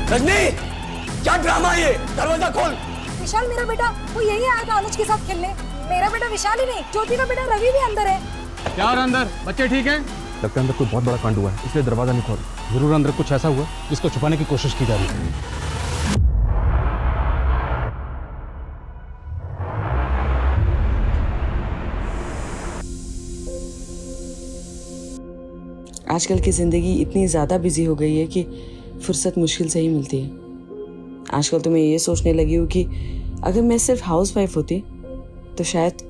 रजनी, क्या ड्रामा है ये? दरवाजा खोल। विशाल मेरा बेटा, वो यही आया था अनुज के साथ खेलने। मेरा बेटा विशाल ही नहीं, ज्योति का बेटा रवि भी अंदर है। क्या और अंदर? बच्चे ठीक हैं? लगता है अंदर कोई बहुत बड़ा कांड हुआ है, इसलिए दरवाजा नहीं खोल। जरूर अंदर कुछ ऐसा हुआ जिसको छुपाने की कोशिश की जा रही है। आजकल की ज़िंदगी इतनी ज़्यादा बिजी हो गई है कि फुर्सत मुश्किल से ही मिलती है। आजकल तो मैं ये सोचने लगी हूँ कि अगर मैं सिर्फ हाउस वाइफ होती तो शायद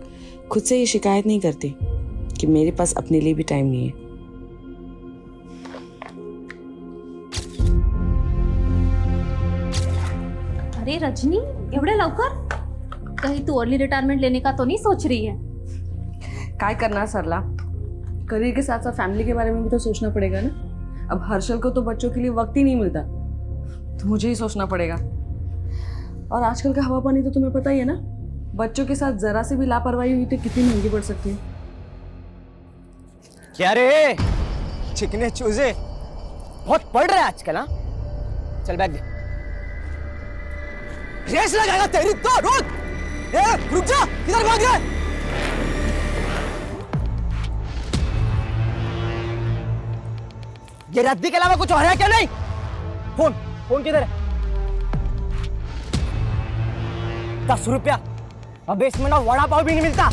खुद से ये शिकायत नहीं करती कि मेरे पास अपने लिए भी टाइम नहीं है। अरे रजनी, एवढे लवकर? कहीं तू अर्ली रिटायरमेंट लेने का तो नहीं सोच रही है? काय करना सरला, करियर के साथ साथ फैमिली के बारे में भी तो सोचना पड़ेगा ना। अब हर्षल को तो बच्चों के लिए वक्त ही नहीं मिलता, तो मुझे ही सोचना पड़ेगा। और आजकल का हवा पानी तो तुम्हें पता ही है ना, बच्चों के साथ जरा से भी लापरवाही हुई तो कितनी महंगी पड़ सकती है। क्या रे चिकने चूजे, बहुत पड़ रहा है आजकल। हाँ चल बैग दे, रेस लगाएगा तेरी तो। रुक जा, किधर भाग रहा है? ये रद्दी के अलावा कुछ और है क्या? नहीं, फोन किधर है? 10 रुपया, अब इसमें ना वड़ा पाव भी नहीं मिलता।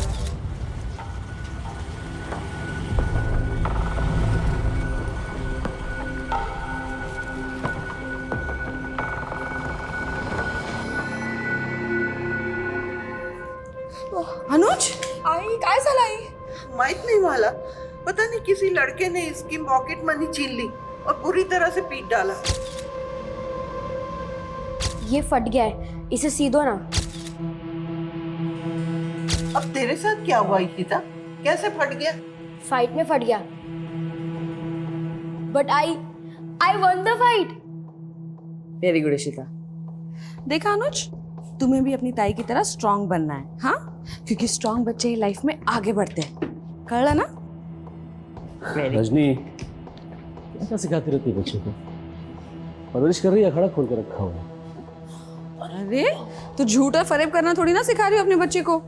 अनुज, आई काय झालं आई? माहित नहीं वाला, पता नहीं किसी लड़के ने इसकी पॉकेट मनी छीन ली और पूरी तरह से पीट डाला। ये फट गया है, इसे सी दो ना। अब तेरे साथ क्या हुआ इशिता? कैसे फट गया? फाइट में फट गया, but I one the fight. Very good Ishita. देखा अनुज, तुम्हें भी अपनी ताई की तरह स्ट्रांग बनना है, हाँ? क्योंकि स्ट्रांग बच्चे ही लाइफ में आगे बढ़ते हैं, कहा ना? रजनी, क्या सिखाती रहती है बच्चों को? परवरिश कर रही है, खड़ा खोल कर रखा हुआ है। अरे तो झूठ और फरेब करना थोड़ी ना सिखा रही हो अपने बच्चे को।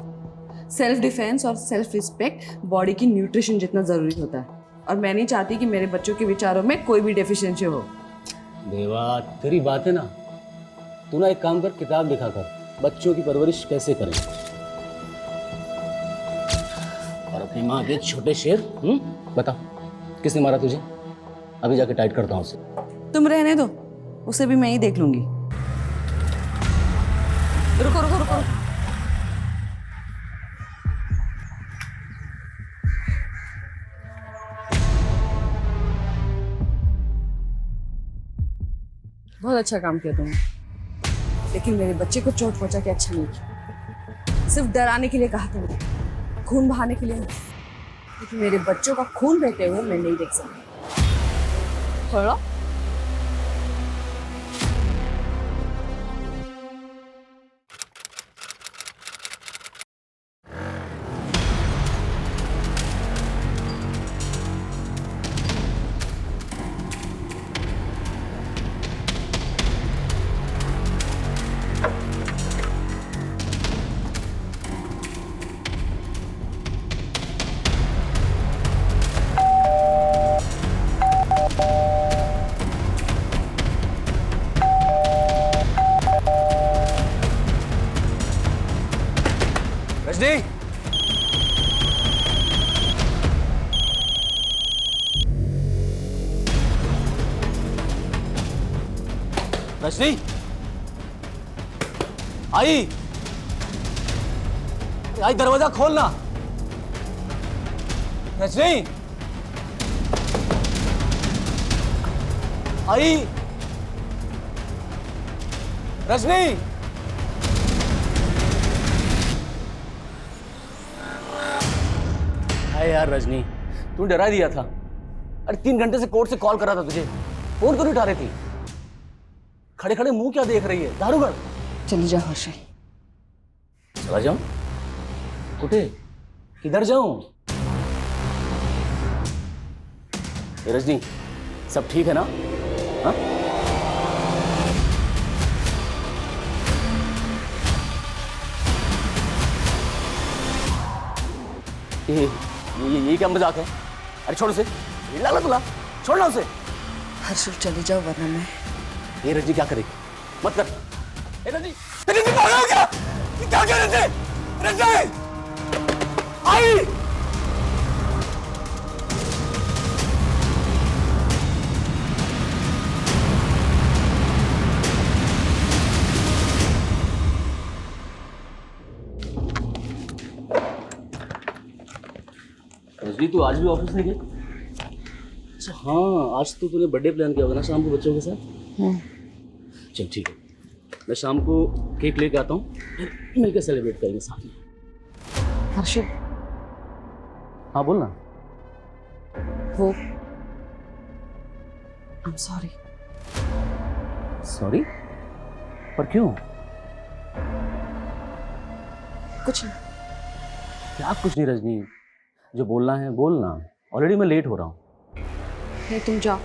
सेल्फ डिफेंस और सेल्फ रिस्पेक्ट बॉडी की न्यूट्रिशन जितना जरूरी होता है, और मैं नहीं चाहती कि मेरे बच्चों के विचारों में कोई भी डेफिशिएंसी हो। देवा, तेरी बात है ना, तू ना एक काम कर, किताब लिखा कर, बच्चों की परवरिश कैसे करें। और अपनी माँ के छोटे शेर। बता, किसने मारा तुझे? अभी जाके टाइट करता हूँ उसे। तुम रहने दो, उसे भी मैं ही देख लूंगी। रुको रुको रुको, बहुत अच्छा काम किया तुमने, लेकिन मेरे बच्चे को चोट पहुंचा के अच्छा नहीं किया। सिर्फ डराने के लिए कहा तुमने, खून बहाने के लिए नहीं। लेकिन मेरे बच्चों का खून बहते हुए मैं नहीं देख सकती। थोड़ा रजनी, रजनी, आई दरवाजा खोलना। रजनी, आई रजनी, अरे यार रजनी, तू डरा दिया था। अरे 3 घंटे से कोर्ट से कॉल कर रहा था तुझे, फोन क्यों नहीं उठा रही थी? खड़े खड़े मुंह क्या देख रही है? दारूगढ़ चली जा हर्षल। चला जाऊं? कुठे? किधर जाऊं? रजनी, सब ठीक है ना? हाँ? ये क्या मजाक है? अरे छोड़ उसे, ये लाला तुला, छोड़ना उसे। हर्षल चली जाओ वरना मैं। ये रजनी क्या करेगी? मत कर। ए रजनी, रजनी पागल हो क्या? ये क्या कर रहे थे? रजनी! आई! रजनी तू आज भी ऑफिस नहीं गई? अच्छा हाँ, आज तो तूने बर्थडे प्लान किया होगा ना शाम को बच्चों के साथ? चल ठीक है, मैं शाम को केक लेके आता हूँ, मिलकर सेलिब्रेट करेंगे साथ में। हर्षल, हाँ बोल ना। वो I'm sorry। सॉरी? पर क्यों? कुछ नहीं। क्या कुछ नहीं रजनी, जो बोलना है बोलना। ऑलरेडी मैं लेट हो रहा हूँ। नहीं तुम जाओ,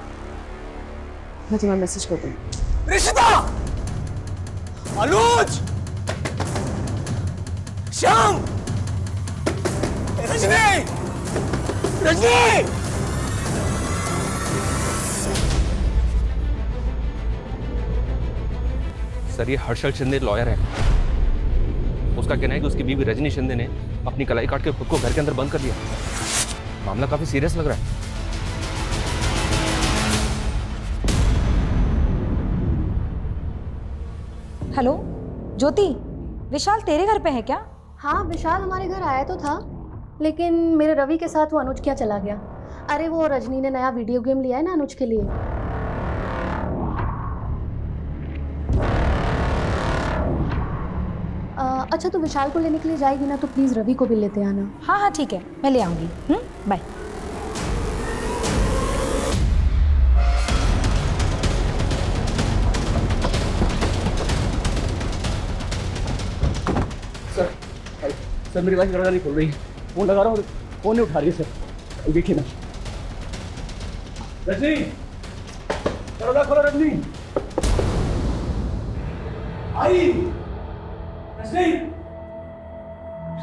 मैं तुम्हें मैसेज कर दूँगी। रिश्ता! अनुज! श्याम! रजनी! रजनी! सर ये हर्षल शिंदे लॉयर है। उसका कहना है कि उसकी बीवी रजनी शिंदे ने अपनी कलाई काट के खुद को घर के अंदर बंद कर लिया। मामला काफी सीरियस लग रहा है। हेलो ज्योति, विशाल तेरे घर पे है क्या? हाँ विशाल हमारे घर आया तो था, लेकिन मेरे रवि के साथ वो अनुज क्या चला गया। अरे वो रजनी ने नया वीडियो गेम लिया है ना अनुज के लिए। अच्छा तो विशाल को लेने के लिए जाएगी ना, तो प्लीज़ रवि को भी लेते आना। हाँ हाँ ठीक है, मैं ले आऊँगी। बाय। सर मेरी वाइफ दरवाजा नहीं खोल रही है, फोन लगा रहा हूँ, फोन नहीं उठा रही है सर। देखिए ना। रजनी, दरवाजा खोलो रजनी। आई! रजनी!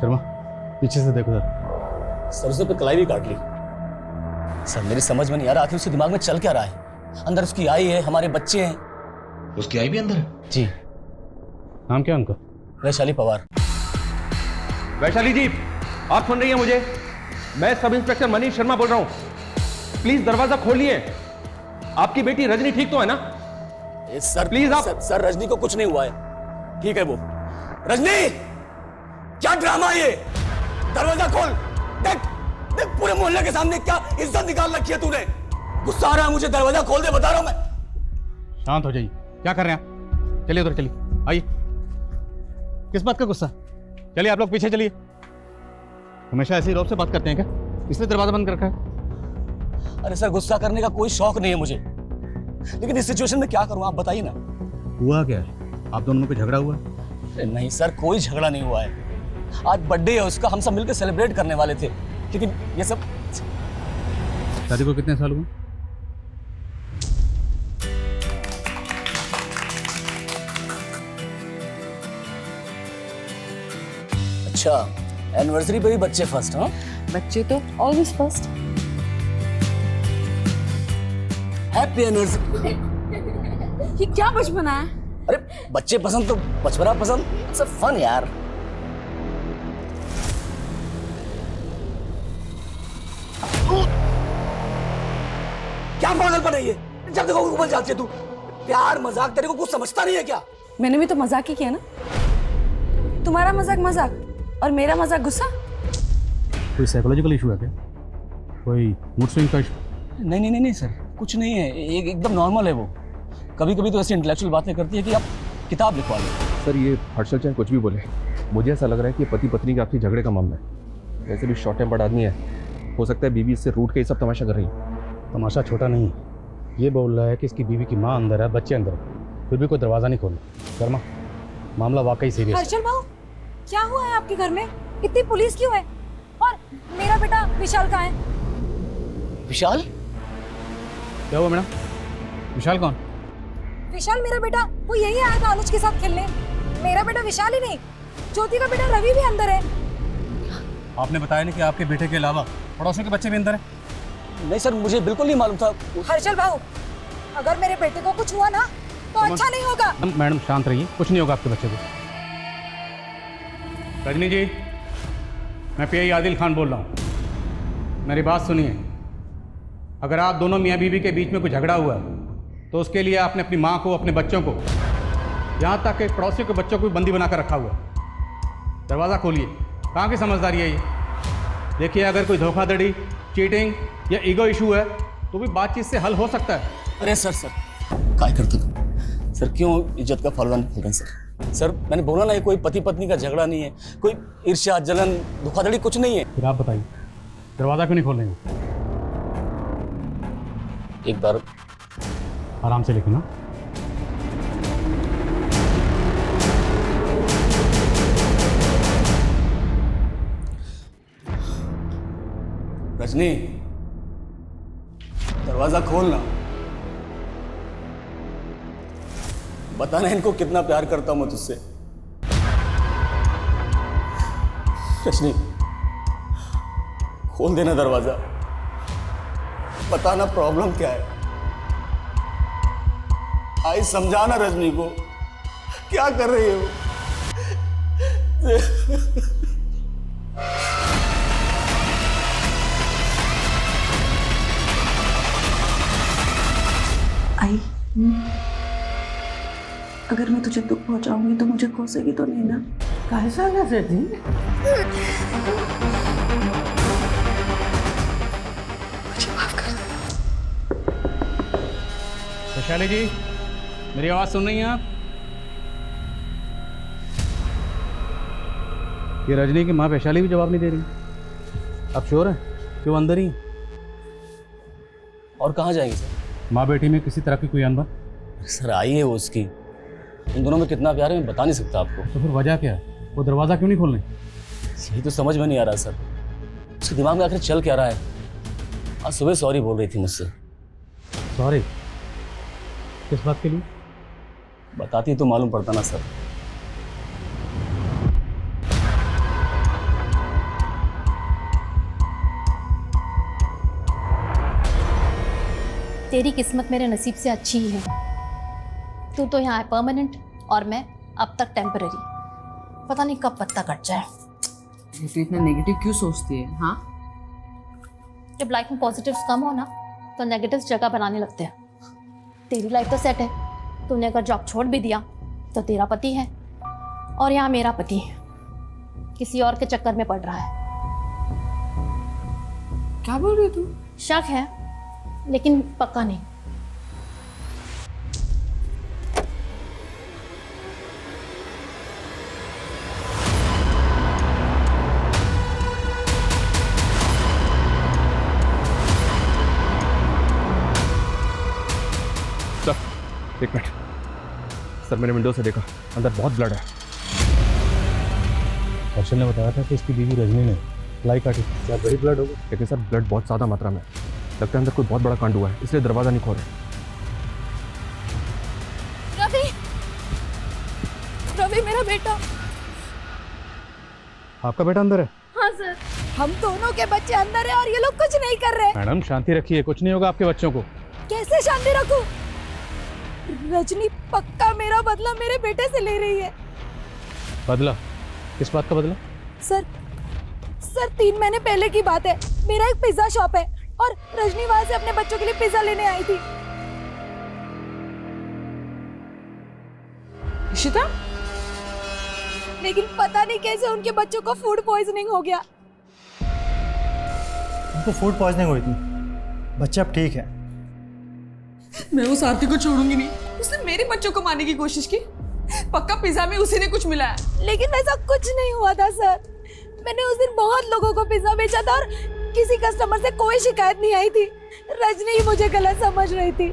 शर्मा पीछे से देखो सर। सरसों पे कलाई भी काट ली। सर मेरी समझ में नहीं आ रहा आखिर उसके दिमाग में चल क्या रहा है। अंदर उसकी आई है, हमारे बच्चे हैं। उसकी आई भी अंदर है? जी। नाम क्या उनका? वैशाली पवार। वैशाली जी, आप सुन रही हैं मुझे? मैं सब इंस्पेक्टर मनीष शर्मा बोल रहा हूँ। प्लीज दरवाजा खोलिए। आपकी बेटी रजनी ठीक तो है ना? सर प्लीज आप। सर रजनी को कुछ नहीं हुआ है, ठीक है वो। रजनी, क्या ड्रामा है ये? दरवाजा खोल। देख देख पूरे मोहल्ले के सामने क्या इज्जत निकाल रखी है तूने। गुस्सा आ रहा है मुझे, दरवाजा खोल दे, बता रहा हूं मैं। शांत हो जाइए, क्या कर रहे हैं आप? चलिए उधर चलिए, आइए। किस बात का गुस्सा? चलिए आप लोग पीछे चलिए। हमेशा ऐसे ही रौब से बात करते हैं क्या? इसलिए दरवाजा बंद कर रखा है। अरे सर गुस्सा करने का कोई शौक नहीं है मुझे, लेकिन इस सिचुएशन में क्या करूं आप बताइए ना। हुआ क्या है? आप दोनों में कोई झगड़ा हुआ? नहीं सर, कोई झगड़ा नहीं हुआ है। आज बर्थडे है उसका, हम सब मिलकर सेलिब्रेट करने वाले थे, लेकिन ये सब। शादी को कितने साल हुए? अच्छा, एनिवर्सरी पे भी बच्चे फर्स्ट? हाँ, बच्चे तो ऑलवेज फर्स्ट। Happy anniversary. ये क्या बचपना है? अरे बच्चे पसंद तो बचपना पसंद, इट्स अ फन यार। क्या पागलपन है ये? जब देखो उबल जाती है तू। प्यार मजाक तेरे को कुछ समझता नहीं है क्या? मैंने भी तो मजाक ही किया ना। तुम्हारा मजाक मजाक और मेरा मजाक गुस्सा। कोई साइकोलॉजिकल इशू है क्या? कोई मूड स्विंग का इशू? नहीं नहीं नहीं नहीं सर, कुछ नहीं है, एकदम नॉर्मल है वो। कभी कभी तो ऐसी इंटेलेक्चुअल बातें करती है कि आप किताब लिखवा लो। सर ये हर्षल चाहे कुछ भी बोले, मुझे ऐसा लग रहा है कि पति पत्नी का आपसी झगड़े का मामला है। वैसे भी शॉर्ट टेम्पर्ड आदमी है, हो सकता है बीवी इससे रूठ के ये सब तमाशा कर रही है। तमाशा छोटा नहीं, ये बोल रहा है कि इसकी बीवी की माँ अंदर है, बच्चे अंदर है, फिर भी कोई दरवाज़ा नहीं खोला। शर्मा, मामला वाकई सीरियस है। हर्षल भाऊ, क्या हुआ है आपके घर में? इतनी पुलिस क्यों है? और मेरा बेटा विशाल कहाँ है? विशाल? क्या हुआ मैडम? विशाल कौन? विशाल मेरा बेटा, वो यही आया था अनुज के साथ खेलने। मेरा बेटा विशाल ही नहीं, ज्योति का बेटा रवि भी अंदर है। आपने बताया नहीं कि आपके बेटे के अलावा पड़ोसियों के बच्चे भी अंदर हैं? नहीं सर, मुझे बिल्कुल नहीं मालूम था। हर्षल भाऊ, अगर मेरे बेटे को कुछ हुआ ना तो अच्छा नहीं होगा। मैडम शांत रहिए, कुछ नहीं होगा आपके बच्चे को। रजनी जी, मैं पीआई आदिल खान बोल रहा हूँ। मेरी बात सुनिए, अगर आप दोनों मियाँ बीवी के बीच में कोई झगड़ा हुआ तो उसके लिए आपने अपनी माँ को, अपने बच्चों को, यहाँ तक कि पड़ोसियों के बच्चों को भी बंदी बनाकर रखा हुआ। दरवाज़ा खोलिए। कहाँ की समझदारी है ये? देखिए, अगर कोई धोखाधड़ी, चीटिंग या ईगो इशू है तो भी बातचीत से हल हो सकता है। अरे सर क्या करते तुम? सर क्यों इज्जत का फलदान खोल रहे हैं सर? मैंने बोला ना, ये कोई पति पत्नी का झगड़ा नहीं है, कोई ईर्ष्या, जलन, धोखाधड़ी कुछ नहीं है। फिर आप बताइए, दरवाज़ा क्यों नहीं खोल रहे हैं? एक बार आराम से लिखना। रजनी, दरवाजा खोलना। बताना इनको कितना प्यार करता हूं मैं तुझसे। रजनी, खोल देना दरवाजा। बताना प्रॉब्लम क्या है। आई समझाना रजनी को, क्या कर रही है वो। आई, अगर मैं तुझे दुख पहुंचाऊंगी तो मुझे कोसेगी तो नहीं ना? कैसा ना रजनी? मुझे माफ कर दे। वैशाली जी, मेरी आवाज़ सुन रही हैं आप? ये रजनी की माँ वैशाली भी जवाब नहीं दे रही। आप श्योर हैं कि वो अंदर ही? और कहाँ जाएंगे सर? माँ बेटी में किसी तरह की कोई अनबन? सर आई है वो उसकी, उन दोनों में कितना प्यार है मैं बता नहीं सकता आपको। तो फिर वजह क्या है? वो दरवाज़ा क्यों नहीं खोल रहे? यही तो समझ में नहीं आ रहा सर, उसके दिमाग में आखिर चल क्या रहा है। आज सुबह सॉरी बोल रही थी मुझसे। सॉरी? किस बात के लिए? बताती तो मालूम पड़ता ना सर। तेरी किस्मत मेरे नसीब से अच्छी ही है। तू तो यहाँ है परमानेंट और मैं अब तक टेम्पररी। पता नहीं कब पत्ता कट जाए। तू इतना नेगेटिव क्यों सोचती है? हाँ, जब लाइफ में पॉजिटिव्स कम हो ना तो नेगेटिव्स जगह बनाने लगते हैं। तेरी लाइफ तो सेट है, तूने अगर जॉब छोड़ भी दिया तो तेरा पति है और यहाँ मेरा पति किसी और के चक्कर में पड़ रहा है। क्या बोल रही तू? शक है लेकिन पक्का नहीं। सर एक मिनट। सर मैंने विंडो से देखा, अंदर बहुत ब्लड है। हर्षल ने बताया था कि इसकी बीवी रजनी ने लाई काटी। क्या वही ब्लड होगा? लेकिन सर ब्लड बहुत ज़्यादा मात्रा में है। लगता है अंदर कोई बहुत बड़ा कांड हुआ है, इसलिए दरवाज़ा नहीं खोल रहे। रवि, रवि मेरा बेटा। आपका बेटा अंदर है? हाँ सर। हम दोनों के बच्चे अंदर है और ये लोग कुछ नहीं कर रहे। मैडम शांति रखिए, कुछ नहीं होगा आपके बच्चों को। कैसे शांति रखूं? रजनी पक्का मेरा बदला मेरे बेटे से ले रही है। बदला? किस बात का बदला? सर 3 महीने पहले की बात है। मेरा एक पिज्जा शॉप है और रजनी वहां से अपने बच्चों के लिए पिज्जा लेने आई थी। इशिता? लेकिन पता नहीं कैसे उनके बच्चों को फूड पॉइजनिंग हो गया। उनको फूड पॉइजनिंग हुई थी, बच्चे अब ठीक है। मैं उस आरती को छोड़ूंगी नहीं। उसने मेरे बच्चों को मारने की कोशिश की। पक्का पिज्जा में उसी ने कुछ मिलाया। लेकिन ऐसा कुछ नहीं हुआ था सर। मैंने उस दिन बहुत लोगों को पिज्जा बेचा था और किसी कस्टमर से कोई शिकायत नहीं आई थी। रजनी ही मुझे गलत समझ रही थी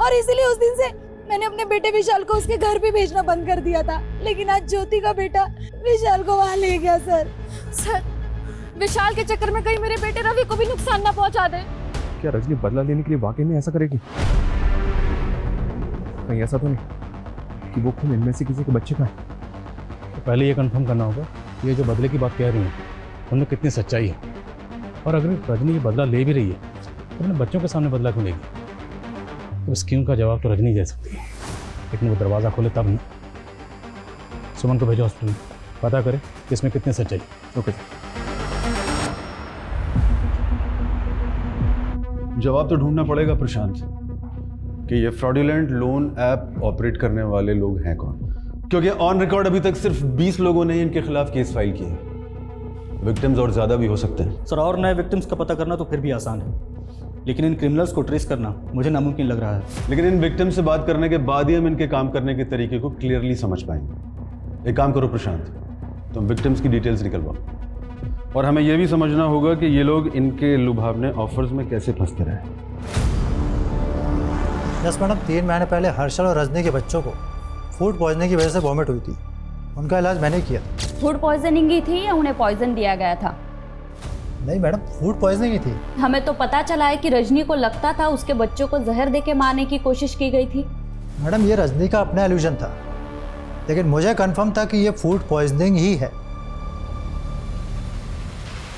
और इसीलिए उस दिन से मैंने अपने बेटे विशाल को उसके घर भी भेजना बंद कर दिया था। लेकिन आज ज्योति का बेटा विशाल को वहां ले गया सर। विशाल के चक्कर में कहीं मेरे बेटे रवि को भी नुकसान ना पहुंचा दे। क्या रजनी बदला लेने के लिए वाकई में ऐसा करेगी? कहीं ऐसा तो नहीं कि वो खून इनमें से किसी के बच्चे का है? तो पहले ये कंफर्म करना होगा, ये जो बदले की बात कह रही हैं उनमें कितनी सच्चाई है। और अगर रजनी ये बदला ले भी रही है तो अपने बच्चों के सामने बदला क्यों लेगी? तो इस क्यों का जवाब तो रजनी दे सकती है, लेकिन वो दरवाज़ा खोले तब नहीं। सुमन को भेजो हॉस्पिटल में, पता करे कि इसमें कितनी सच्चाई। ओके। जवाब तो ढूंढना पड़ेगा प्रशांत कि ये फ्रॉडुलेंट लोन ऐप ऑपरेट करने वाले लोग हैं कौन, क्योंकि ऑन रिकॉर्ड अभी तक सिर्फ 20 लोगों ने इनके खिलाफ केस फाइल किया है। विक्टिम्स और ज़्यादा भी हो सकते हैं। सर, और नए विक्टिम्स का पता करना तो फिर भी आसान है, लेकिन इन क्रिमिनल्स को ट्रेस करना मुझे नामुमकिन लग रहा है। लेकिन इन विक्टिम से बात करने के बाद ही हम इनके काम करने के तरीके को क्लियरली समझ पाएंगे। एक काम करो प्रशांत, तुम विक्टिम्स की डिटेल्स निकलवाओ, और हमें यह भी समझना होगा कि ये लोग इनके लुभावने ऑफर्स में कैसे फंसते रहे। यस मैडम, 3 महीने पहले हर्षल और रजनी के बच्चों को फूड पॉइजनिंग की वजह से वॉमिट हुई थी। उनका इलाज मैंने किया। फूड पॉइजनिंग ही थी या उन्हें पॉइजन दिया गया था? नहीं मैडम, फूड पॉइजनिंग ही थी। हमें तो पता चला है कि रजनी को लगता था उसके बच्चों को जहर देके मारने की कोशिश की गई थी। मैडम, ये रजनी का अपना एल्यूजन था, लेकिन मुझे कंफर्म था कि ये फूड पॉइजनिंग ही है।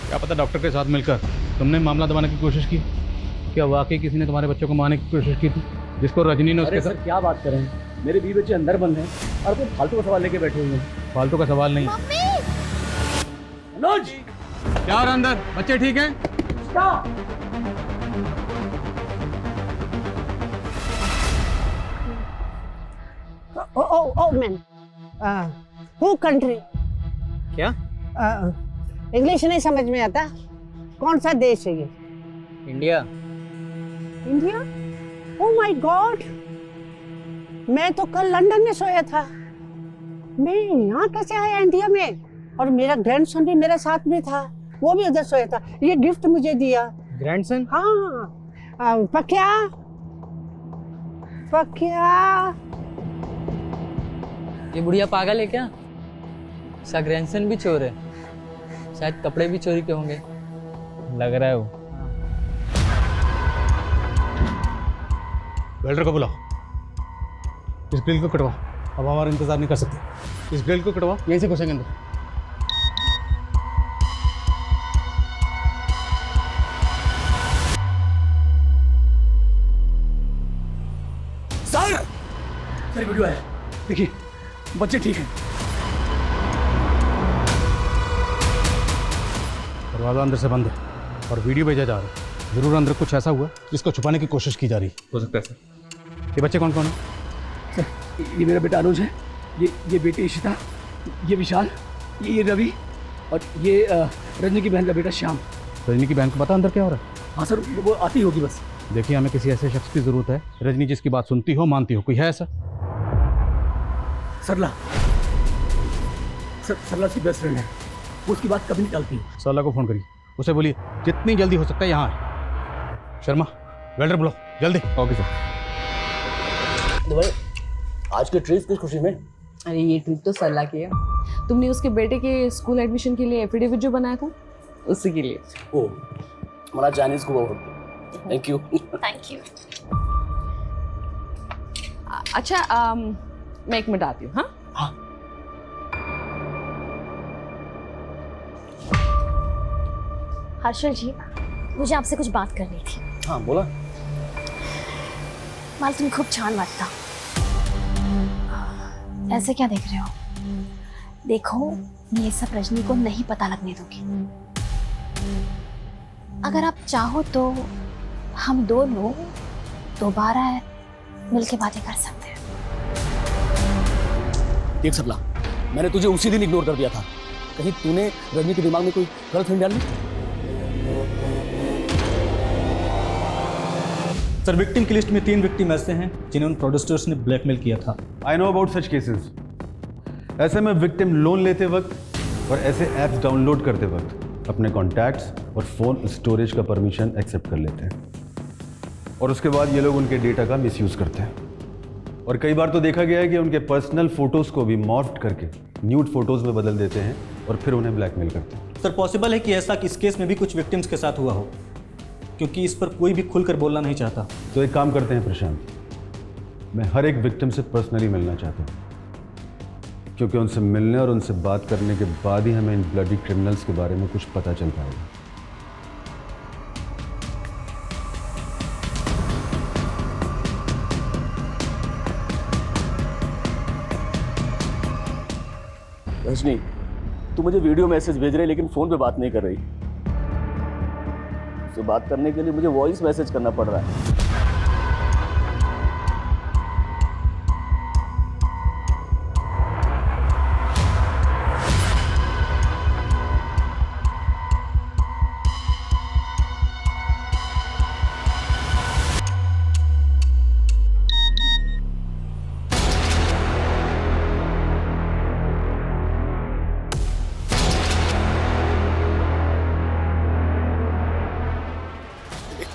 क्या पता डॉक्टर के साथ मिलकर तुमने मामला दबाने की कोशिश की? क्या वाकई किसी ने तुम्हारे बच्चों को मारने की कोशिश की थी, जिसको रजनी ने उसके साथ? क्या बात करें, मेरे 20 बच्चे अंदर बंद हैं और कोई फालतू का सवाल लेके बैठे हुए हैं। फालतू का सवाल नहीं। मनोज, क्या और अंदर बच्चे ठीक हैं? Oh man, who country? क्या? इंग्लिश नहीं समझ में आता। कौन सा देश है ये? India. India? Oh my God, मैं तो कल लंदन में सोया था। मैं यहाँ कैसे आया इंडिया में? और मेरा ग्रैंडसन भी मेरे साथ में था, वो भी उधर सोया था। ये गिफ्ट मुझे दिया। ग्रैंडसन? हाँ, पक्या पक्या। ये बुढ़िया पागल है क्या? इसका ग्रैंडसन भी चोर है, शायद कपड़े भी चोरी के होंगे। लग रहा है वो। वेल्डर को बुलाओ, इस ग्रिल को कटवाओ। अब हमारा इंतजार नहीं कर सकते। इस ग्रिल को कटवाओ, यहीं से घुसेंगे अंदर। सर वीडियो है, देखिए बच्चे ठीक हैं। दरवाजा अंदर से बंद है और वीडियो भेजा जा रहा है। जरूर अंदर कुछ ऐसा हुआ जिसको छुपाने की कोशिश की जा रही है। हो सकता है सर। ये बच्चे कौन कौन है? सर, ये मेरा बेटा अनुज है, ये बेटी इशिता, ये विशाल, ये रवि, और ये रजनी की बहन का बेटा श्याम। रजनी की बहन को पता अंदर क्या हो रहा है? हाँ सर, वो आती होगी बस। देखिए, हमें किसी ऐसे शख्स की जरूरत है रजनी जिसकी बात सुनती हो, मानती हो। कोई है ऐसा? सरला, सरला की बेस्ट फ्रेंड है, वो उसकी बात कभी नहीं टालती। सरला को फोन करिए, उसे बोलिए जितनी जल्दी हो सकता है यहाँ आए। शर्मा, वेल्डर बुलाओ जल्दी। Okay sir. आज के ट्रिप किस खुशी में? अरे ये ट्रिप तो सरला की है। तुमने उसके बेटे के स्कूल एडमिशन के लिए एफिडेविट जो बनाया था, उसी के लिए। ओ, हमारा चाइनीज को थैंक यू। Thank you. अच्छा, मैं 1 मिनट आती हूँ। हाँ, हर्षल जी, मुझे आपसे कुछ बात करनी थी। हाँ बोला। मला तुम्ही खूप छान वाटता। ऐसे क्या देख रहे हो? देखो, मैं ये सब रजनी को नहीं पता लगने दूंगी। अगर आप चाहो तो हम दोनों दोबारा मिलके बातें कर सकते हैं। देख सबला, मैंने तुझे उसी दिन इग्नोर कर दिया था। कहीं तूने रजनी के दिमाग में कोई गलतफहमी डाल ली? सर, विक्टिम की लिस्ट में 3 विक्टिम ऐसे हैं जिन्हें उन प्रोड्यूसर्स ने ब्लैकमेल किया था। I know about such cases. ऐसे में विक्टिम लोन लेते वक्त और ऐसे ऐप्स डाउनलोड करते वक्त अपने कॉन्टैक्ट्स और फ़ोन स्टोरेज का परमिशन एक्सेप्ट कर लेते हैं, और उसके बाद ये लोग उनके डेटा का मिसयूज़ करते हैं। और कई बार तो देखा गया है कि उनके पर्सनल फ़ोटोज़ को भी मॉर्फ करके न्यूड फोटोज़ में बदल देते हैं और फिर उन्हें ब्लैकमेल करते हैं। सर, पॉसिबल है कि ऐसा इस केस में भी कुछ विक्टिम्स के साथ हुआ हो, क्योंकि इस पर कोई भी खुलकर बोलना नहीं चाहता। तो एक काम करते हैं प्रशांत, मैं हर एक विक्टिम से पर्सनली मिलना चाहता हूँ। क्योंकि उनसे मिलने और उनसे बात करने के बाद ही हमें इन ब्लडी क्रिमिनल्स के बारे में कुछ पता चल पाएगा। रजनी, तू मुझे वीडियो मैसेज भेज रही है लेकिन फोन पे बात नहीं कर रही। उससे बात करने के लिए मुझे वॉइस मैसेज करना पड़ रहा है।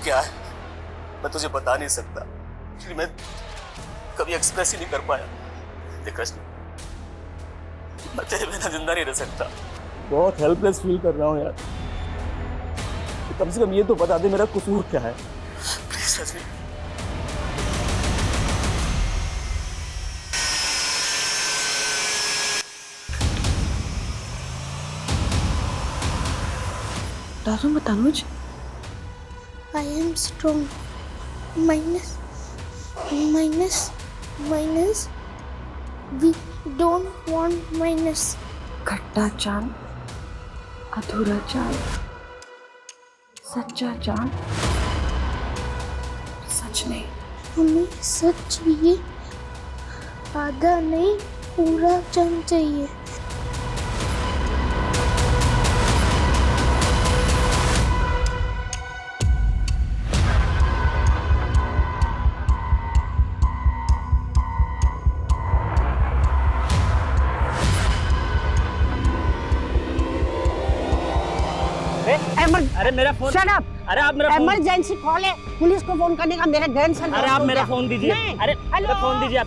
क्या है मैं तुझे बता नहीं सकता, क्योंकि मैं कभी एक्सप्रेस ही नहीं कर पाया। देख रजनी, मैं तेरे बिना जिंदा नहीं रह सकता। बहुत हेल्पलेस फील कर रहा हूँ यार। तो कम से कम ये तो बता दे मेरा कसूर क्या है। प्लीज रजनी। डरो मत अनुज। I am strong. Minus. We don't want minus. खट्टा चांद, अधूरा चांद, सच्चा चांद, सच नहीं। हमें सच चाहिए, आधा नहीं पूरा चांद चाहिए। अरे मेरा फोन। Shut up. अरे आप मेरा फोन। इमरजेंसी कॉल है, पुलिस को फोन करने का मेरा ग्रैंडसन। अरे आप मेरा फोन दीजिए। अरे मेरा फोन दीजिए आप।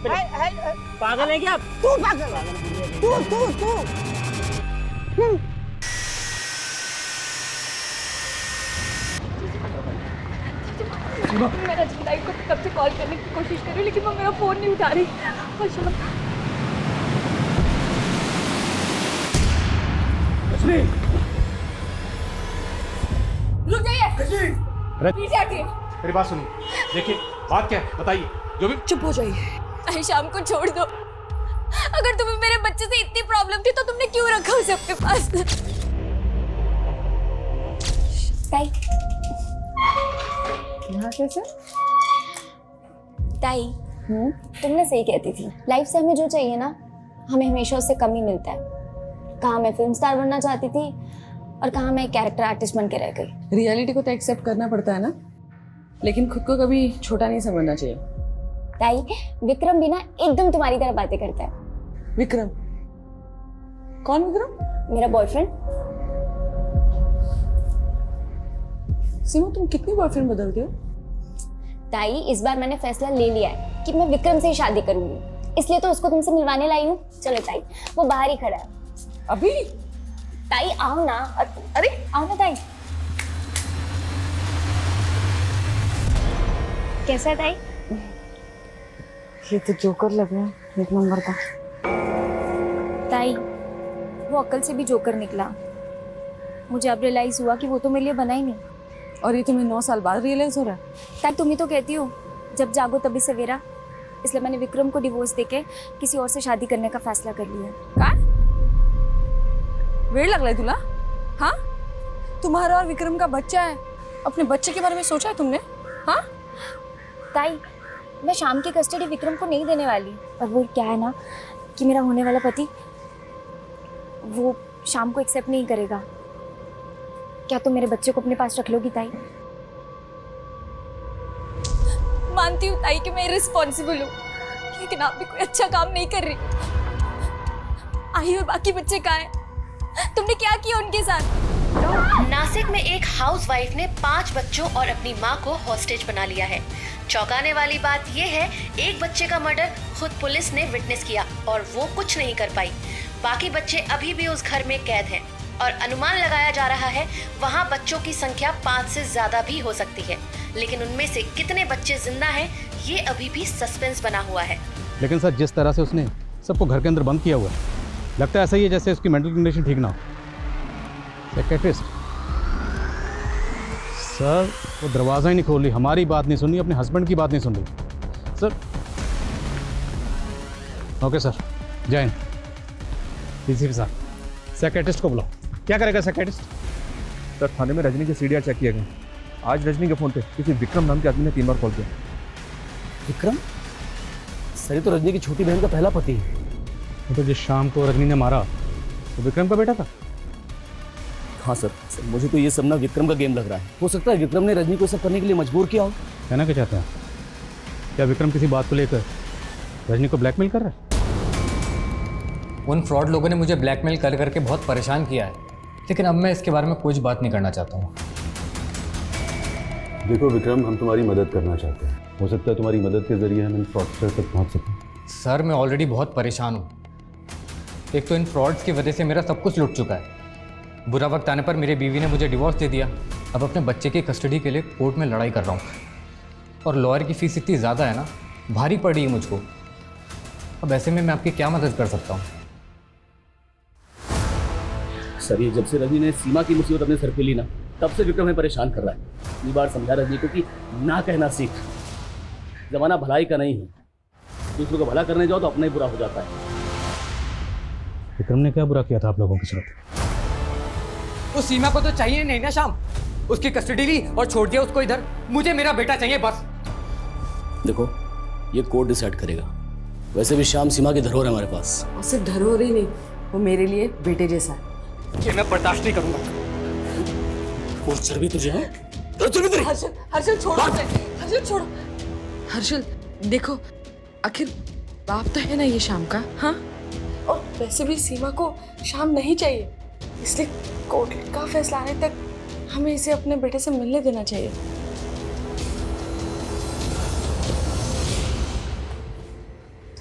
पागल है क्या आप? तू पागल, तू मैं रजनी लाइफ को कब से कॉल करने की कोशिश कर रही हूँ लेकिन वो मेरा फोन नहीं उठा रही। रुक जाइए, पीछे हटिए। मेरी बात सुनिए, देखिए बात क्या है बताइए। जो भी चुप हो जाइए। आयशाम को छोड़ दो। अगर तुम्हें मेरे बच्चे से इतनी प्रॉब्लम थी तो तुमने क्यों रखा उसे अपने पास? ताई, यहाँ कैसे? ताई, तुमने सही कहती थी। लाइफ से हमें जो चाहिए ना, हमें हमेशा उससे कम ही मिलता है। कहाँ मैं फिल्म स्टार बनना चाहती थी और कहाँ मैं कैरेक्टर आर्टिस्ट बन के रह गई। रियलिटी को तो एक्सेप्ट करना पड़ता है ना, लेकिन खुद को कभी छोटा नहीं समझना चाहिए। ताई, विक्रम भी ना एकदम तुम्हारी तरह बातें करता है। विक्रम? कौन विक्रम? मेरा बॉयफ्रेंड। सीमा, तुम कितनी बॉयफ्रेंड बदलती हो? ताई, इस बार मैंने फैसला ले लिया है कि मैं विक्रम से ही शादी करूंगी, इसलिए तो उसको तुमसे मिलवाने लाई हूँ। चलो ताई, वो बाहर ही खड़ा है। अभी? ताई आओ ना। अरे आओ ना ताई। कैसा है ताई? ये तो जोकर लग रहा है, एक नंबर का। ताई, वो अक्ल से भी जोकर निकला। मुझे अब रियलाइज हुआ कि वो तो मेरे लिए बना ही नहीं। और ये तुम्हें 9 साल बाद रियलाइज हो रहा है? ताई, तुम ही तो कहती हो जब जागो तभी सवेरा। इसलिए मैंने विक्रम को डिवोर्स देके किसी और से शादी करने का फैसला कर लिया। काय? वेड़ लग रहा है तुला? हाँ, तुम्हारा और विक्रम का बच्चा है। अपने बच्चे के बारे में सोचा है तुमने? हाँ ताई, मैं शाम की कस्टडी विक्रम को नहीं देने वाली। और वो क्या है ना कि मेरा होने वाला पति वो शाम को एक्सेप्ट नहीं करेगा। क्या तुम मेरे बच्चे को अपने पास रख लोगी ताई? मानती हूँ ताई कि मैं रिस्पॉन्सिबल हूँ, लेकिन आप भी कोई अच्छा काम नहीं कर रही। आई और बाकी बच्चे कहाँ हैं? तुमने क्या किया उनके साथ? नासिक में एक हाउसवाइफ ने 5 बच्चों और अपनी मां को हॉस्टेज बना लिया है। चौंकाने वाली बात यह है, एक बच्चे का मर्डर खुद पुलिस ने विटनेस किया और वो कुछ नहीं कर पाई। बाकी बच्चे अभी भी उस घर में कैद हैं और अनुमान लगाया जा रहा है वहां बच्चों की संख्या 5 से ज्यादा भी हो सकती है। लेकिन उनमें से कितने बच्चे जिंदा हैं ये अभी भी सस्पेंस बना हुआ है। लेकिन सर, जिस तरह से उसने सबको घर के अंदर बंद किया हुआ है, लगता है ऐसा ही है जैसे उसकी मेंटल कंडीशन ठीक ना हो। साइकियाट्रिस्ट सर, वो दरवाज़ा ही नहीं खोल रही, हमारी बात नहीं सुन रही, अपने हस्बैंड की बात नहीं सुन रही सर। ओके सर, जय हिंद। डीसीपी साहब, साइकियाट्रिस्ट को बुलाओ। क्या करेगा साइकियाट्रिस्ट? सर थाने में रजनी के सीडीआर चेक किए गए। आज रजनी के फ़ोन पे किसी विक्रम नाम के आदमी ने 3 बार कॉल किया। विक्रम? सर ये तो रजनी की छोटी बहन का पहला पति है। वो तो जिस शाम को रजनी ने मारा तो विक्रम का बेटा था। हाँ सर, मुझे तो ये सब ना विक्रम का गेम लग रहा है। हो सकता है विक्रम ने रजनी को सब करने के लिए मजबूर किया हो। कहना क्या चाहते हैं? क्या विक्रम किसी बात को लेकर रजनी को ब्लैकमेल कर रहा है? उन फ्रॉड लोगों ने मुझे ब्लैकमेल कर करके बहुत परेशान किया है, लेकिन अब मैं इसके बारे में कुछ बात नहीं करना चाहता हूँ। देखो विक्रम, हम तुम्हारी मदद करना चाहते हैं। हो सकता है तुम्हारी मदद के जरिए हम इन फ्रॉडस्टर तक पहुँच सकें। सर मैं ऑलरेडी बहुत परेशान हूँ। एक तो इन फ्रॉड्स की वजह से मेरा सब कुछ लुट चुका है। बुरा वक्त आने पर मेरी बीवी ने मुझे डिवोर्स दे दिया। अब अपने बच्चे की कस्टडी के लिए कोर्ट में लड़ाई कर रहा हूँ और लॉयर की फ़ीस इतनी ज़्यादा है ना, भारी पड़ी है मुझको। अब ऐसे में मैं आपकी क्या मदद कर सकता हूँ? सर ये जब से रजनी ने सीमा की मुसीबत अपने सर पे ली ना, तब से विक्रम हमें परेशान कर रहा है। इतनी बार समझा रजनी को कि ना कहना सीख। जमाना भलाई का नहीं है, दूसरों को भला करने जाओ तो अपना ही बुरा हो जाता है। विक्रम ने क्या बुरा किया था आप लोगों के साथ? उस सीमा को तो चाहिए नहीं ना श्याम, उसकी कस्टडी ली और छोड़ दिया उसको इधर। मुझे मेरा बेटा चाहिए बस। देखो ये कोर्ट डिसाइड करेगा। वैसे भी श्याम सीमा की धरोहर है हमारे पास। और सिर्फ धरोहर ही नहीं, वो मेरे लिए बेटे जैसा है। ये मैं बर्दाश्त नहीं करूंगा। और सर भी तुझे है? हर्षल, हर्षल छोड़ो उसे। हर्षल छोड़ो। हर्षल देखो, आखिर बाप तो है ना ये शाम का। हाँ, और वैसे भी सीमा को शाम नहीं चाहिए, इसलिए कोर्ट का फैसला आने तक हमें इसे अपने बेटे से मिलने देना चाहिए।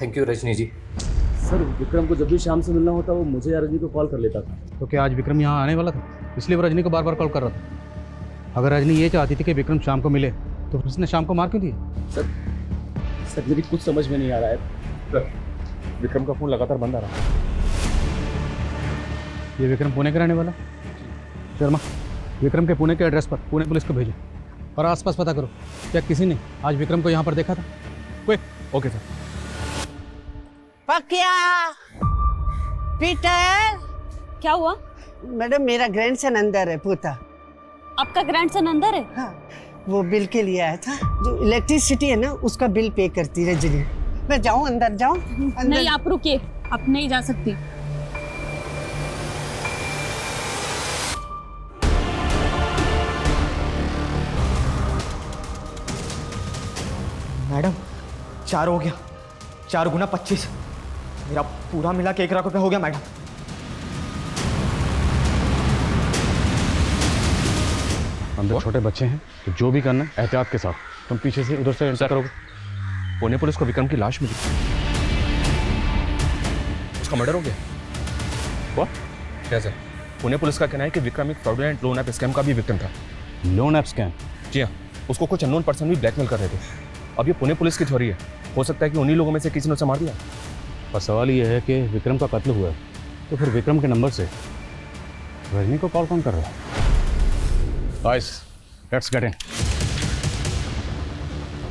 Thank you Rajni ji. Sir Vikram को जब भी शाम से मिलना होता वो मुझे या रजनी को कॉल कर लेता था। तो क्या आज विक्रम यहाँ आने वाला था, इसलिए वो रजनी को बार बार कॉल कर रहा था? अगर रजनी ये चाहती थी कि विक्रम शाम को मिले तो उसने शाम को मार क्यों दिया? सर मेरी कुछ समझ में नहीं आ रहा है। सर विक्रम का फ़ोन लगातार बंद आ रहा है। ये विक्रम पुणे का रहने वाला? शर्मा, विक्रम के पुणे के एड्रेस पर पुणे पुलिस को भेजो और आसपास पता करो क्या किसी ने आज विक्रम को यहाँ पर देखा था। क्विक। Okay sir. पकिया, पीटर। क्या हुआ? मैडम मेरा ग्रैंडसन अंदर है। पूता आपका ग्रैंडसन अंदर है? हाँ, वो बिल के लिए आया था। जो इलेक्ट्रिसिटी है ना उसका बिल पे करती रजनी। मैं जाऊँ अंदर? जाऊँ अंदर? नहीं आप रुकिए, आप नहीं जा सकती। मैडम 4 हो गया, 4 गुना 25, मेरा पूरा मिला के 1 लाख रुपए हो गया मैडम। अंदर छोटे बच्चे हैं तो जो भी करना है एहतियात के साथ। तुम पीछे से उधर से एंटर करोगे। पुणे पुलिस को विक्रम की लाश मिली, उसका मर्डर हो गया। What? क्या सर? पुणे पुलिस का कहना है कि विक्रम एक फ्रॉडुलेंट लोन ऐप स्कैम का भी विक्टिम था। Loan app scam? जी हाँ, उसको कुछ अननोन पर्सन भी ब्लैकमेल कर रहे थे। अब ये पुणे पुलिस की थ्योरी है, हो सकता है कि उन्हीं लोगों में से किसी ने उसे मार दिया। पर सवाल ये है कि विक्रम का कत्ल हुआ है तो फिर विक्रम के नंबर से रजनी को कॉल कौन कर रहा है? Guys, let's get in.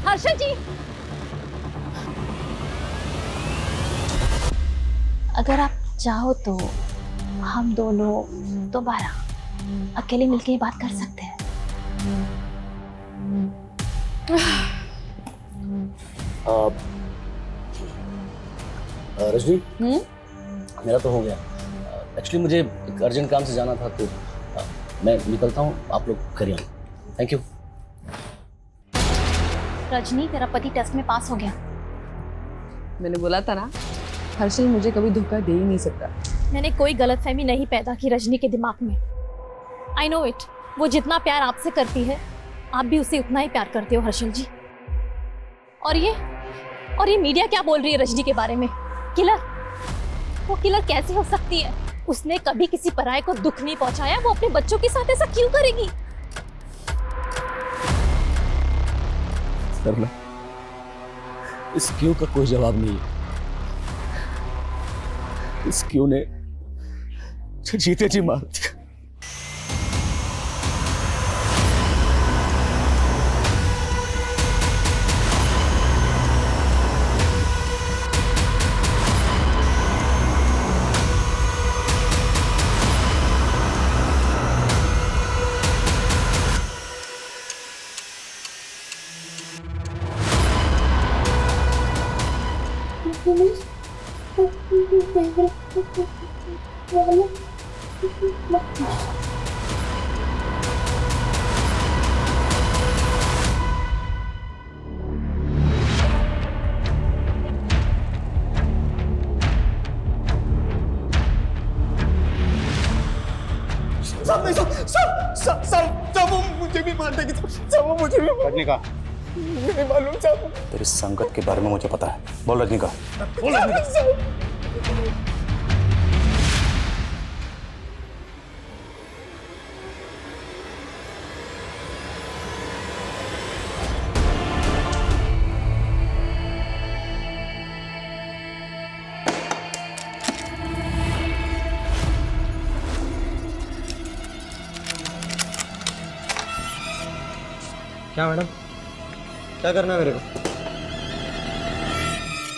Harshal ji, अगर आप चाहो तो हम दोनों दोबारा अकेले मिलके ये बात कर सकते हैं। रजनी, मेरा तो हो गया। एक्चुअली मुझे एक अर्जेंट काम से जाना था तो मैं निकलता हूँ, आप लोग करिए। Thank you. रजनी, तेरा पति टेस्ट में पास हो गया। मैंने बोला था ना, हर्षल मुझे कभी धोखा दे ही नहीं सकता। मैंने कोई गलतफहमी नहीं पैदा की रजनी के दिमाग में। आई नो इट, वो जितना प्यार आपसे करती है आप भी उसे उतना ही प्यार करते हो हर्षल जी। और ये मीडिया क्या बोल रही है रजनी के बारे में? किलर? वो किलर कैसे हो सकती है? उसने कभी किसी पराये को दुख नहीं पहुंचाया, वो अपने बच्चों के साथ ऐसा क्यों करेगी? सरला, इस क्यों का कोई जवाब नहीं है। इस क्यों ने जीते जी मार दिया। सब वो मुझे भी मार देगी, सब वो मुझे भी रजनीकांत, नहीं मालूम साहब। तेरी संगत के बारे में मुझे पता है। बोल रजनीकांत, बोल रजनीकांत। क्या मैडम, क्या करना है मेरे को?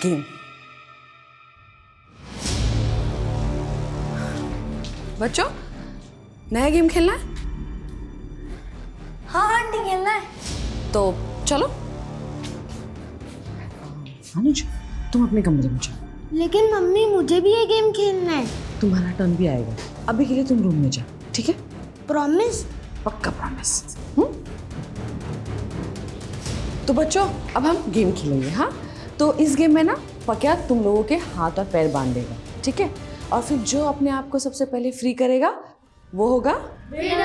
गेम। बच्चों, नया गेम खेलना है? हाँ आंटी खेलना है। तो चलो। अनुज, तुम अपने कमरे में जाओ। लेकिन मम्मी मुझे भी ये गेम खेलना है। तुम्हारा टर्न भी आएगा। अभी के लिए तुम रूम में जाओ, ठीक है? प्रॉमिस? पक्का प्रॉमिस। तो बच्चों, अब हम गेम खेलेंगे। हाँ, तो इस गेम में ना पक्या तुम लोगों के हाथ और पैर बांध देगा, ठीक है? और फिर जो अपने आप को सबसे पहले फ्री करेगा वो होगा विनर।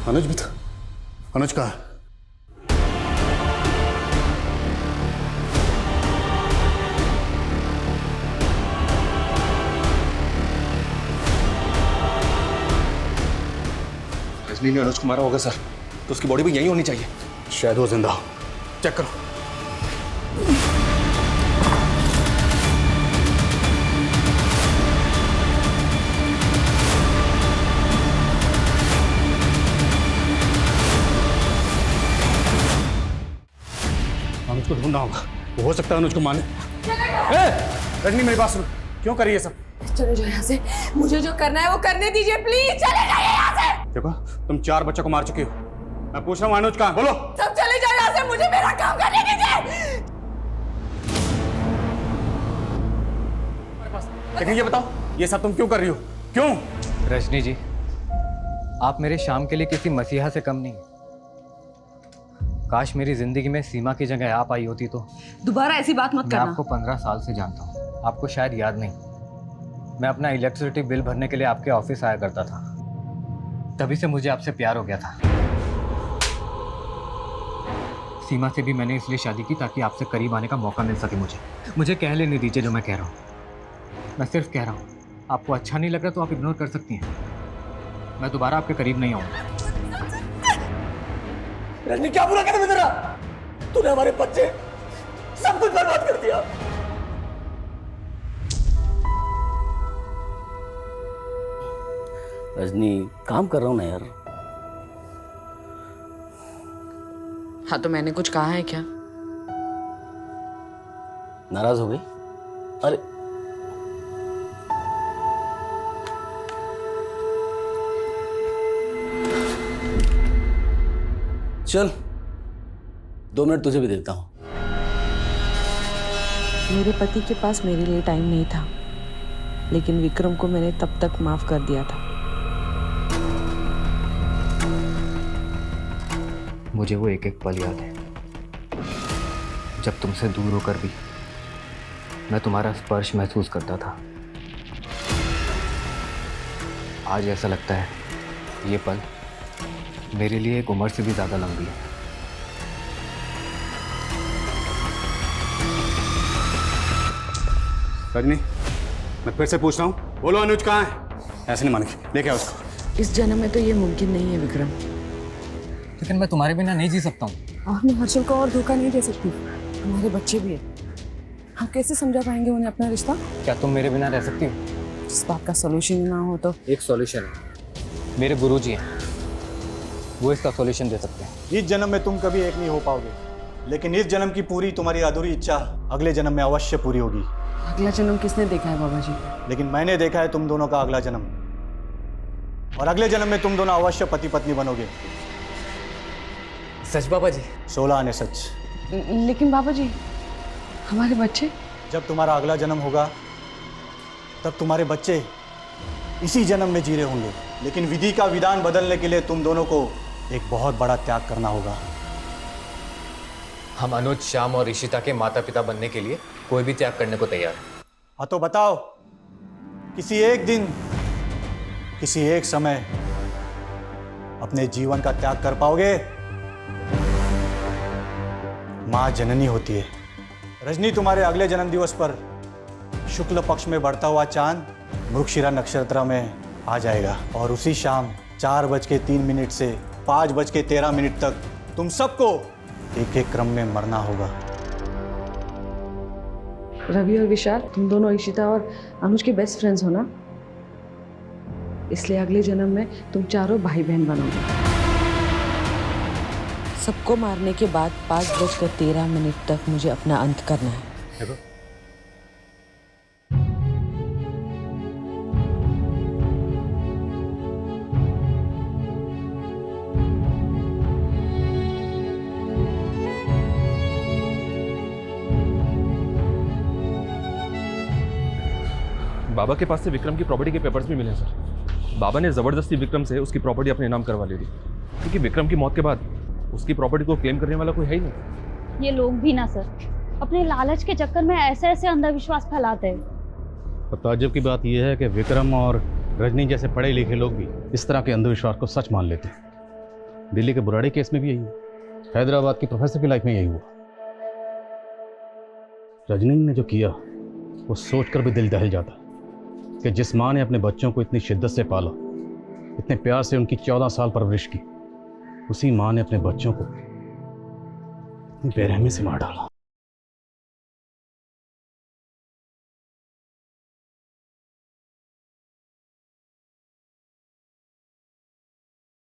अनुज भी था। अनुज कहाँ है? रजनी ने अनुज को मारा होगा सर, तो उसकी बॉडी भी यहीं होनी चाहिए। शायद वो जिंदा हो। चेक करो। अनुज को ढूंढना होगा, वो हो सकता है अनुज को माने। रजनी मेरी बात सुनो, क्यों करी ये सब? चले जाओ यहाँ से। मुझे जो करना है वो करने दीजिए, प्लीज चले जाइए यहाँ से। देखो, तुम 4 बच्चों को मार चुके हो। मैं पूछ रहा हूँ अनुज कहाँ? बोलो। सब चले जाओ यहाँ से, मुझे मेरा काम करने दीजिए। लेकिन ये बताओ, ये सब तुम क्यों कर रही हो? क्यों? रजनी जी, आप मेरे शाम के लिए किसी मसीहा से कम नहीं। काश मेरी जिंदगी में सीमा की जगह आप आई होती तो। दोबारा ऐसी बात मत मैं करना। आपको 15 साल से जानता हूँ, आपको शायद याद नहीं। मैं अपना इलेक्ट्रिसिटी बिल भरने के लिए आपके ऑफिस आया करता था, तभी से मुझे आपसे प्यार हो गया था। सीमा से भी मैंने इसलिए शादी की ताकि आपसे करीब आने का मौका मिल सके। मुझे कह लेने दीजिए जो मैं कह रहा हूँ। मैं सिर्फ कह रहा हूँ, आपको अच्छा नहीं लग रहा तो आप इग्नोर कर सकती हैं। मैं दोबारा आपके करीब नहीं आऊँगा। रजनी क्या बुरा कर तेरा? तूने हमारे बच्चे सब कुछ बर्बाद कर दिया। रजनी, काम कर रहा हूँ ना यार। हाँ, तो मैंने कुछ कहा है क्या? नाराज हो गई? अरे चल, 2 मिनट तुझे भी देता हूँ। मेरे पति के पास मेरे लिए टाइम नहीं था, लेकिन विक्रम को मैंने तब तक माफ कर दिया था। मुझे वो एक एक पल याद है जब तुमसे दूर होकर भी मैं तुम्हारा स्पर्श महसूस करता था। आज ऐसा लगता है ये पल मेरे लिए एक उम्र से भी ज्यादा लंबी है। रजनी, मैं फिर से पूछ रहा हूँ, बोलो अनुज कहाँ है? ऐसे नहीं मानेगी, लेके आओ उसको। इस जन्म में तो ये मुमकिन नहीं है विक्रम। लेकिन मैं तुम्हारे बिना नहीं जी सकता हूँ। और मैं हर्षल को और धोखा नहीं दे सकती। हमारे बच्चे भी हैं। हम कैसे समझा पाएंगे उन्हें अपना रिश्ता? क्या तुम मेरे बिना रह सकती हो? जिस बात का सोल्यूशन ही ना हो तो। एक सॉल्यूशन है, मेरे गुरुजी हैं, वो इसका सॉल्यूशन दे सकते हैं। इस जन्म में तुम कभी एक नहीं हो पाओगे, लेकिन इस जन्म की पूरी तुम्हारी अधूरी इच्छा अगले जन्म में अवश्य पूरी होगी। अगला जन्म किसने देखा है बाबा जी? लेकिन मैंने देखा है तुम दोनों का अगला जन्म, और अगले जन्म में तुम दोनों अवश्य पति पत्नी बनोगे। सच बाबा जी? 16 आने सच। लेकिन बाबा जी, हमारे बच्चे? जब तुम्हारा अगला जन्म होगा तब तुम्हारे बच्चे इसी जन्म में जी रहे होंगे, लेकिन विधि का विधान बदलने के लिए तुम दोनों को एक बहुत बड़ा त्याग करना होगा। हम अनुज, श्याम और ऋषिता के माता पिता बनने के लिए कोई भी त्याग करने को तैयार है। हाँ तो बताओ, किसी एक दिन, किसी एक समय अपने जीवन का त्याग कर पाओगे? माँ जननी होती है। रजनी, तुम्हारे अगले जन्म दिवस पर शुक्ल पक्ष में बढ़ता हुआ चांद मृगशिरा नक्षत्र में आ जाएगा, और उसी शाम 4:03 से 5:13 तक तुम सबको एक एक क्रम में मरना होगा। रवि और विशाल, तुम दोनों इशिता और अनुज के बेस्ट फ्रेंड्स हो ना, इसलिए अगले जन्म में तुम चारों भाई बहन बनोगे। सबको मारने के बाद 5:13 तक मुझे अपना अंत करना है। बाबा के पास से विक्रम की प्रॉपर्टी के पेपर्स भी मिले हैं सर। बाबा ने ज़बरदस्ती विक्रम से उसकी प्रॉपर्टी अपने नाम करवा ली थी, क्योंकि विक्रम की मौत के बाद उसकी प्रॉपर्टी को क्लेम करने वाला कोई है ही नहीं। ये लोग भी ना सर, अपने लालच के चक्कर में ऐसे ऐसे अंधविश्वास फैलाते हैं। और ताज्जुब की बात यह है कि विक्रम और रजनी जैसे पढ़े लिखे लोग भी इस तरह के अंधविश्वास को सच मान लेते हैं। दिल्ली के बुराड़ी केस में भी यही हुआ, हैदराबाद की प्रोफेसर की लाइफ में यही हुआ। रजनी ने जो किया वो सोचकर भी दिल दहल जाता कि जिस माँ ने अपने बच्चों को इतनी शिद्दत से पाला, इतने प्यार से उनकी 14 साल परवरिश की, उसी माँ ने अपने बच्चों को बेरहमी से मार डाला।